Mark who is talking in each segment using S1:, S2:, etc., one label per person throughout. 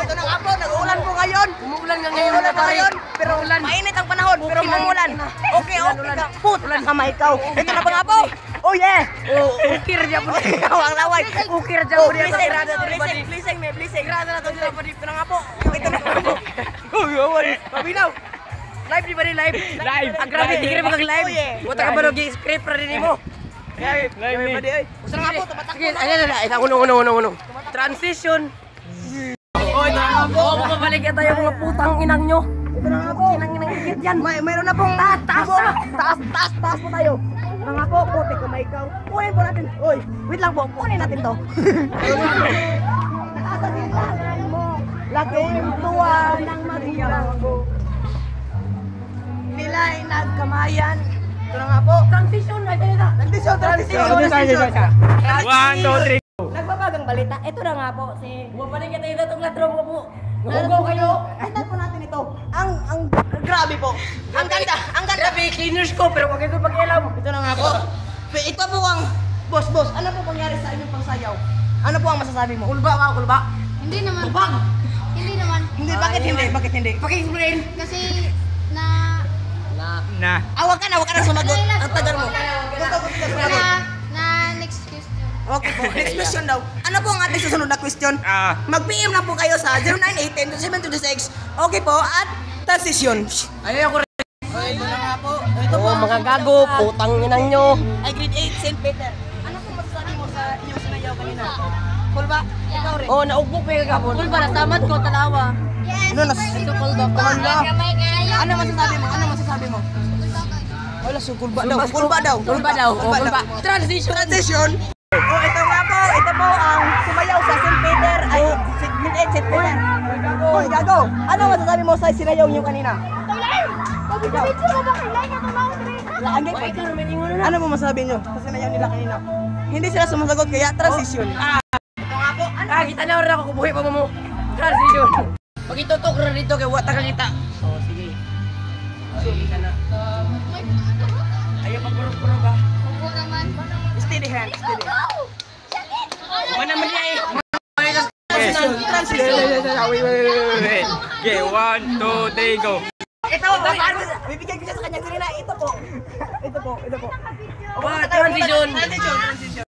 S1: ito na nga po, nag-uulan po ngayon.
S2: Umuulan nga ngayon.
S1: Umuulan na ngayon, pero mainit ang panahon, pero umuulan. Okay, okay. Puta ka ikaw. Ito na pa nga po. Oh yeah.
S2: Ukir dyan po.
S1: Ang laway.
S2: Ukir dyan po.
S1: Blessing. Grada na ito sila pa dito na nga po. Ito na po. Mabinaw.
S2: Live di ba rin live?
S3: Live.
S2: Ang grabe, di ka rin mag-live. Wata ka ba nag-script pa rin mo?
S1: Live ni. Gusto na nga po, tumatak
S2: Sige, ayan, uno. Transition. Oh, ito na nga po. Mabalik na tayo mga putang inang nyo.
S1: Ito na nga po.
S2: Inang higit yan.
S1: Mayroon na pong taas po tayo. Ito na nga po, puti ko may ikaw. Kunin po natin. Uy, wait lang po, kunin natin to. Nakasasilalan mo, laking tuwa ng maghirang ko. Nila'y nagkamayan. Ito na nga po. Transition.
S3: 1, 2, 3.
S1: Nagbabagang balita. Ito na nga po si...
S2: Bumalik na tayo itong ladrong mo po.
S1: Nagugaw kayo. Tignan po natin ito. Ang grabe po. Ang ganda.
S2: Grabe, cleaners ko, pero wag ito pag-ialam.
S1: Ito na nga po. Ito po ang... Boss, ano po pangyari sa inyong pangsayaw? Ano po ang masasabi mo?
S2: Kulba.
S4: Hindi naman.
S2: Tubag.
S4: Hindi naman.
S1: Hindi, bakit hindi? Bakit hindi?
S2: Paki-explain.
S4: Kasi
S3: Na.
S1: Wag ka na sumagot. Ang tagal mo. Gusto ka sumagot.
S4: next question.
S1: Okay po. Next question daw. Ano po ang ating susunod na question? Mag-PM lang po kayo sa 0918-2726. Okay po. At transition.
S2: Ayaw ko rin.
S1: Ito na nga po. Ito po.
S2: Mga gago, putang inang nyo.
S1: Ay, grade 8, St. Peter. Ano po masasabi mo sa inyong sinayaw kanina? Cool ba? Ikaw rin.
S2: Oh, naugbok pa yung gagapon. Kulba, nasamad ko, talawa.
S4: Yes.
S2: Ito, kulba.
S1: Ano masasabi mo? Wala, so kulba daw.
S2: Kulba daw.
S1: Transition. Oh, ito nga po. Ito po ang sumayaw sa St. Peter. Ay, grade 8, St. Peter. Hoy, gago. Ano masasabi mo sa sinayaw niyo kanina? Ano mo masabi nyo? Kasi nayaw nila kanina. Hindi sila sumasagot kaya transition. Ito nga po.
S2: Kita na rin ako kubuhay pa mo. Transition. Pag itutok rin dito kay wata ka kita. Oh, sige. Sige ka na. Ayaw pagpuro-puro ba?
S4: Opo naman.
S1: Steady hand.
S2: Wala naman niya eh.
S1: Transition.
S3: Wait. Okay, 1, 2, 3, go.
S1: Ito, bibigyan ko siya sa kanya kanina. Ito po.
S2: Transition.
S1: Transition.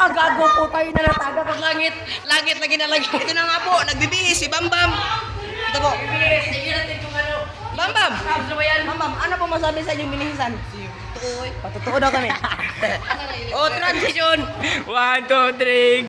S2: Gago po tayo na nataga pag langit. Langit lagi na langit.
S1: Ito na nga po, nagbibihis si Bambam. Ito po.
S2: Sige natin kung ano.
S1: Bambam!
S2: Ano ba yan?
S1: Bambam, ano po masabi sa inyong binihisan? Patutuo daw kami.
S2: Oh, transition.
S3: 1, 2, 3.